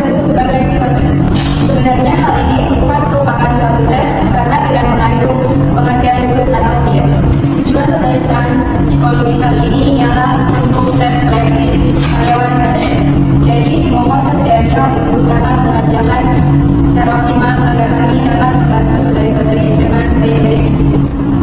disebut sebagai psikotes. Sebenarnya hal ini bukan merupakan suatu tes karena tidak mengandung pengertian lulus atau tidak. Tujuan pemeriksaan psikologi kali ini ialah untuk tes seleksi karyawan PNS. Jadi, mohon kesediaannya untuk dapat mengerjakan secara optimal agar kami dapat membantu saudari-saudari dengan sebaik-baiknya.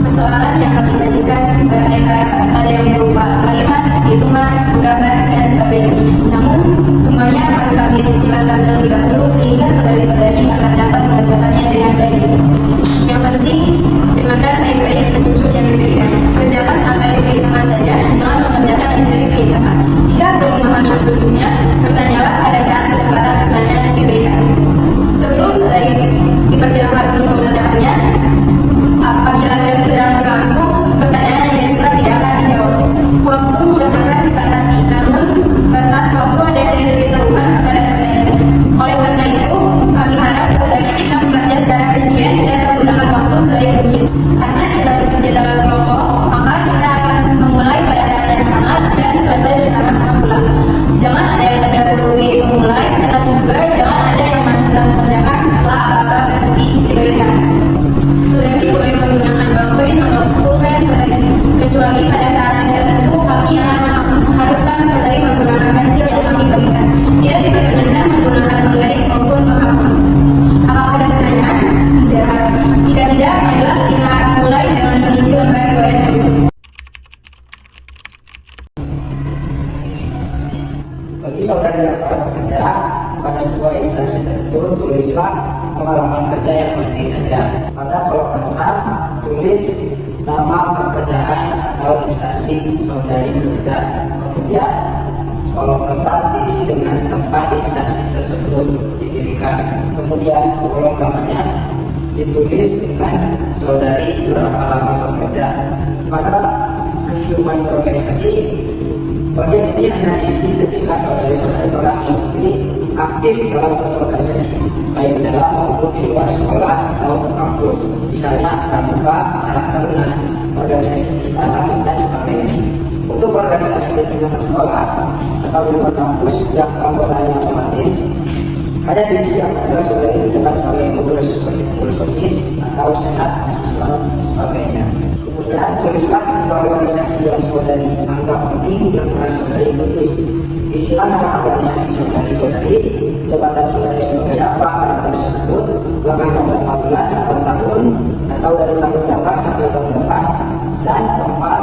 Persoalan yang kami sajikan beraneka, ada yang berupa kalimat, hitungan, gambar, dan sebagainya. Namun, semuanya akan kami jelaskan terlebih dahulu sehingga saudari-saudari akan dapat mengerjakannya dengan baik. Yang penting, dengarkan baik-baik petunjuk yang diberikan. Kerjakan apa yang diberitakan saja, jangan mengerjakan yang tidak diberitakan. Jika belum memahami petunjuknya, bertanyalah pada saat kesempatan pertanyaan diberikan. Sebelum saudari dipersilakan untuk mengerjakannya, apabila tes sedang berlangsung, pertanyaan yang diajukan tidak akan dijawab. Waktu mengerjakan dibatasi, namun batas waktu ada yang tidak ditentukan kepada saudari. Oleh karena itu, kami harap saudari bisa bekerja secara resisten dan menggunakan waktu sebaik mungkin. Karena kita bekerja dalam kelompok, maka kita akan memulai pada saat yang sama dan selesai bersama-sama pula. Jangan ada yang mendahului memulai, tetapi juga jangan ada yang masih tetap mengerjakan setelah apa-apa berhenti diberikan. Saudari boleh menggunakan ballpoint atau pulpen saudari, kecuali pada saat yang tertentu kami akan mengharuskan saudari menggunakan pensil yang kami berikan. Tidak diperkenankan menggunakan penggaris maupun penghapus. Apakah ada pertanyaan? Tidak. Jika tidak, marilah kita mulai dengan mengisi lembar riwayat hidup. Bagi saudara yang pernah bekerja pada sebuah instansi tertentu, tulislah pengalaman kerja yang penting saja. Pada kolom ansar, tulis nama pekerjaan atau instansi saudari bekerja. Kemudian kolom tempat diisi dengan tempat instansi tersebut didirikan. Kemudian kolom belakangnya ditulis dengan saudari berapa lama bekerja. Pada kehidupan berorganisasi, bagian ini hanya diisi ketika saudari-saudari telah mengikuti aktif dalam suatu organisasi, baik di dalam maupun di luar sekolah atau kampus, misalnya pramuka, anak taruna, organisasi citarum, dan sebagainya. Untuk organisasi di lingkungan sekolah atau di luar kampus yang anggotanya otomatis hanya diisi apabila saudari menjabat sebagai pengurus seperti pengurus OSIS atau senat mahasiswa sebagainya. Kemudian tulislah organisasi yang saudari anggap penting yang pernah saudari ikuti. Isilah nama organisasi saudari, jabatan saudari sebagai apa pada tahun tersebut, langkah berapa bulan atau tahun, atau dari tahun berapa sampai tahun berapa, dan tempat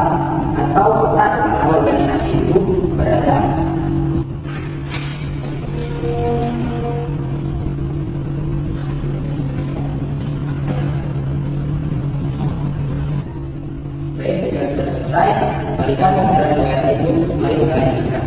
atau kota di mana organisasi itu berada. Baik, jika sudah selesai, balikan lembaran riwayat itu, mari kita lanjutkan.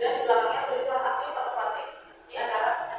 Dan di belakangnya tulisan aktif atau pasif di antara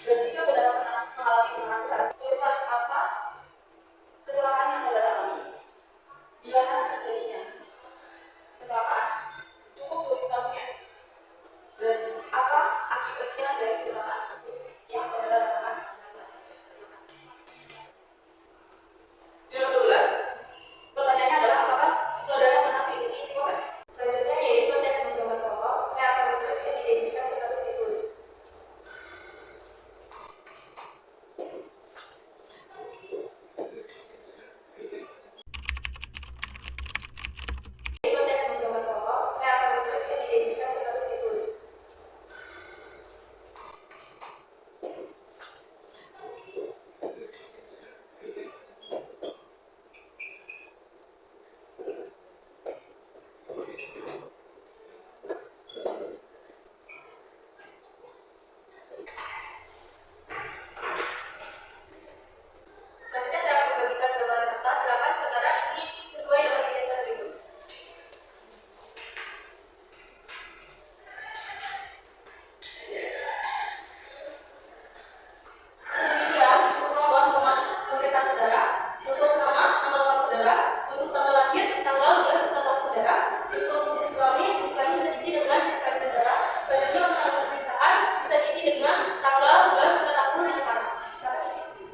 Dan jika saudara pernah mengalami kecelakaan berat, tuliskan apa kecelakaan yang saudara alami, di mana terjadinya kecelakaan, cukup tulis tahunnya, dan apa akibatnya dari kecelakaan tersebut yang saudara rasakan sampai saat ini. Yang ke-12, pertanyaannya adalah apakah saudara pernah mengikuti psikotes? Selanjutnya yaitu tes mencoba pokok. Saya akan menuliskan identitas yang harus ditulis. Yaitu tes mencoba pokok. Saya akan menuliskan identitas yang harus ditulis. Selanjutnya saya akan membagikan selembar kertas. Silakan saudara isi sesuai dengan identitas berikut. Demikian untuk nomor pemeriksaan saudara, untuk nama lengkap saudara, untuk tanggal lahir, tanggal, bulan, serta tahun saudara, untuk jenis kelamin bisa diisi dengan jenis kelamin saudara. Selanjutnya untuk tanggal pemeriksaan bisa diisi dengan tanggal, bulan, serta tahun yang sekarang. Silakan isi.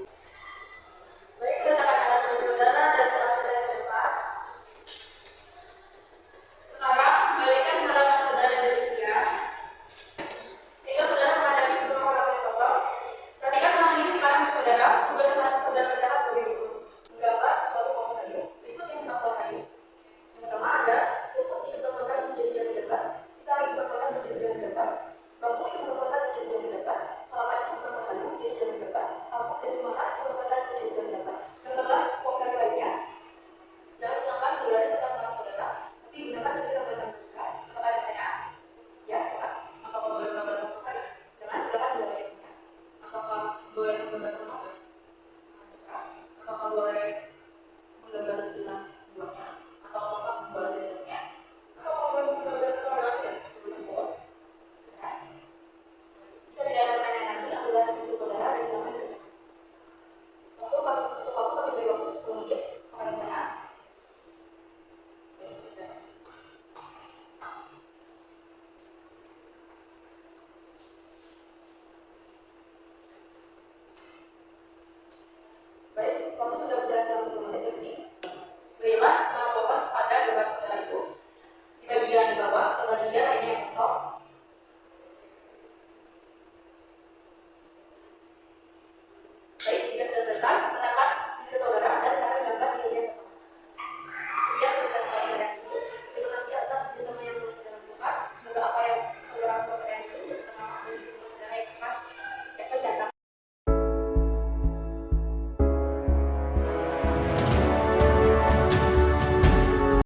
Baik, letakkan alat tulis saudara dan perhatian yang depan. Sekarang kembalikan halaman saudara dari tiga, sehingga saudara menghadapi sebuah halaman yang kosong. Perhatikan halaman ini sekarang untuk saudara. Tugas yang harus saudara kerjakan sebagai berikut: menggambar suatu pohon kayu. Berikut yang tentang pohon kayu. Yang pertama ada rumput yang berkembang menjadi jari depan, pisang yang berkembang menjadi jari depan, bambu yang berkembang menjadi jari depan, kelapa yang berkembang menjadi jari depan, alpukat dan cemara yang berkembang menjadi jari depan. Gambarlah pohon kayu lainnya. Jangan gunakan gulali serta pengarang saudara, tapi gunakan pensil yang bertambah. Apakah ada pertanyaan? Ya, silakan. Apakah boleh menggambar pohon kayu? Jangan, silakan menggambar yang punya. Apakah boleh menggambar rumah? Terserah. Apakah boleh menggambar gelang buahnya? Atau apakah membuat bentuknya? Apakah boleh menggambar model saja? Tulisan pohon? Terserah. Jika tidak ada pertanyaan lagi, ambillah pensil saudara dan silakan dikerjakan. Untuk waktu kami beri waktu 10 menit. Apakah ada pertanyaan? Baik, sudah. Baik, waktu sudah berjalan selama 10 menit berarti. Berilah nama pohon pada gambar saudara itu. Di bagian bawah atau bagian lainnya yang kosong.